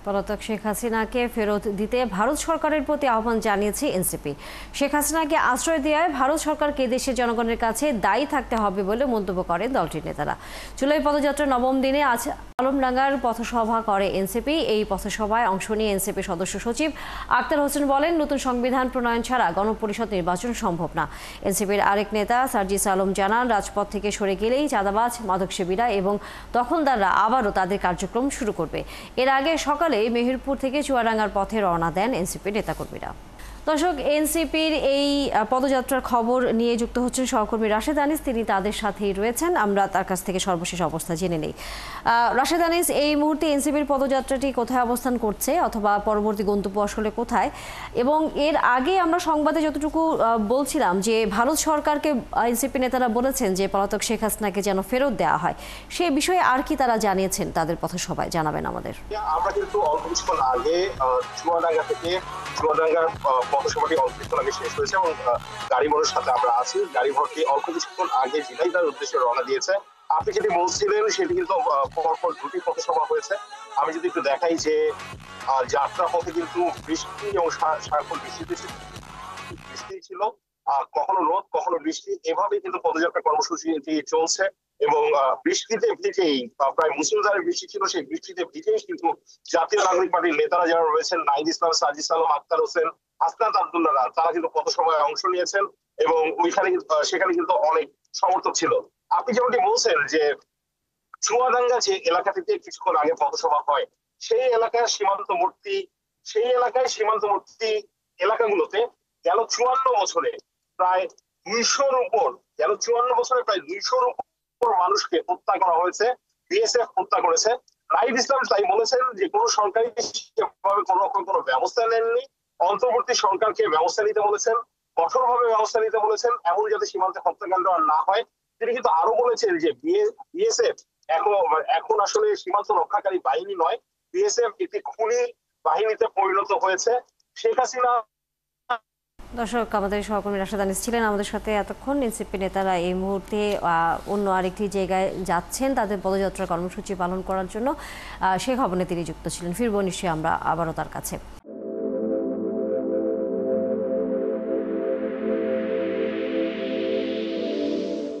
পলাতক শেখ হাসিনাকে ফেরত দিতে ভারত সরকারের প্রতি আহ্বান জানিয়েছে এনসিপি। শেখ হাসিনাকে আশ্রয় দেওয়ায় ভারত সরকারকে দেশের জনগণের কাছে দায়ী থাকতে হবে বলে মন্তব্য করেন দলটির নেতারা। জুলাই পদযাত্রার নবম দিনে আজ আলমডাঙ্গার পথসভা করে এনসিপি। এই পথসভায় অংশ নিয়ে এনসিপি সদস্য সচিব আক্তার হোসেন বলেন, নতুন সংবিধান প্রণয়ন ছাড়া গণপরিষদ নির্বাচন সম্ভব না। এনসিপির আরেক নেতা সার্জিস আলম জানান, রাজপথ থেকে সরে গেলেই চাঁদাবাজ, মাদকসেবীরা এবং দখলদাররা আবারও তাদের কার্যক্রম শুরু করবে। এর আগে সকালে মেহেরপুর থেকে চুয়াডাঙ্গার পথে রওনা দেন এনসিপির নেতাকর্মীরা। দর্শক, এনসিপির এই পদযাত্রার খবর নিয়ে যুক্ত হচ্ছেন সহকর্মী রাশেদ আনিস। তিনি তাদের সাথেই রয়েছেন, আমরা তার কাছ থেকে সর্বশেষ অবস্থা জেনে নেই। রাশেদ আনিস, এই মুহূর্তে এনসিপির পদযাত্রাটি কোথায় অবস্থান করছে, অথবা পরবর্তী গন্তব্য আসলে কোথায়? এবং এর আগে আমরা সংবাদে যতটুকু বলছিলাম যে ভারত সরকারকে এনসিপি নেতারা বলেছেন যে পলাতক শেখ হাসিনাকে যেন ফেরত দেওয়া হয়, সে বিষয়ে আর কি তারা জানিয়েছেন তাদের পথসভায়, জানাবেন আমাদের। আমরা কিন্তু অল্প কিছুক্ষণ আগে চুয়াডাঙ্গা থেকে চুয়াডাঙ্গার পথসভাটি অল্প কিছুক্ষণ আগে শেষ হয়েছে এবং গাড়ি মোড়ের সাথে আমরা আছি। গাড়ি ভর্তি অল্প কিছুক্ষণ আগে ঝিনাইদহের উদ্দেশ্যে রওনা দিয়েছে। আপনি যেটি বলছিলেন সেটি কিন্তু পরপর দুটি পথসভা হয়েছে। আমি যদি একটু দেখাই যে যাত্রা পথে কিন্তু বৃষ্টি এবং সারাক্ষণ বৃষ্টি ছিল, কখনো রোদ কখনো বৃষ্টি, এভাবে কিন্তু পদযাত্রা কর্মসূচি চলছে। এবং বৃষ্টিতে ভিজেই, প্রায় মুষলধারে বৃষ্টি ছিল, সেই বৃষ্টিতে ভিজেই কিন্তু জাতীয় নাগরিক পার্টির নেতারা যারা রয়েছেন, নাহিদ ইসলাম, সার্জিস আলম, আক্তার হোসেন, হাসনাত আব্দুল্লাহরা, তারা কিন্তু পথসভায় অংশ নিয়েছেন এবং সেখানে কিন্তু অনেক সমর্থক ছিল। আপনি যেমনটি বলছেন যে চুয়াডাঙ্গা যে এলাকা থেকে কিছুক্ষণ আগে পথসভা হয়, সেই এলাকায় সীমান্তবর্তী এলাকাগুলোতে গেল 54 বছরে প্রায় 200-র উপর মানুষকে হত্যা করা হয়েছে। বিএসএফ হত্যা করেছে। নাহিদ ইসলাম তাই বলেছেন যে কোন সরকারি কোন রকম কোনো ব্যবস্থা নেননি। অন্তর্বর্তী সরকারকে ব্যবস্থা নিতে বলেছেন, কঠোরভাবে ব্যবস্থা নিতে বলেছেন, এমন যাতে সীমান্তে হত্যাকাণ্ড আর না হয়। তিনি কিন্তু আরো বলেছেন যে বিএসএফ এখন আসলে সীমান্ত রক্ষাকারী বাহিনী নয়, বিএসএফ একটি খুনি বাহিনীতে পরিণত হয়েছে। শেখ হাসিনা। দর্শক, আমাদের সহকর্মী রাশেদ আনিস ছিলেন আমাদের সাথে এতক্ষণ। এনসিপি নেতারা এই মুহূর্তে অন্য আরেকটি জায়গায় যাচ্ছেন তাদের পদযাত্রার কর্মসূচি পালন করার জন্য। সেই খবরে তিনি যুক্ত ছিলেন। ফিরবো নিশ্চয়ই আমরা আবারও তার কাছে।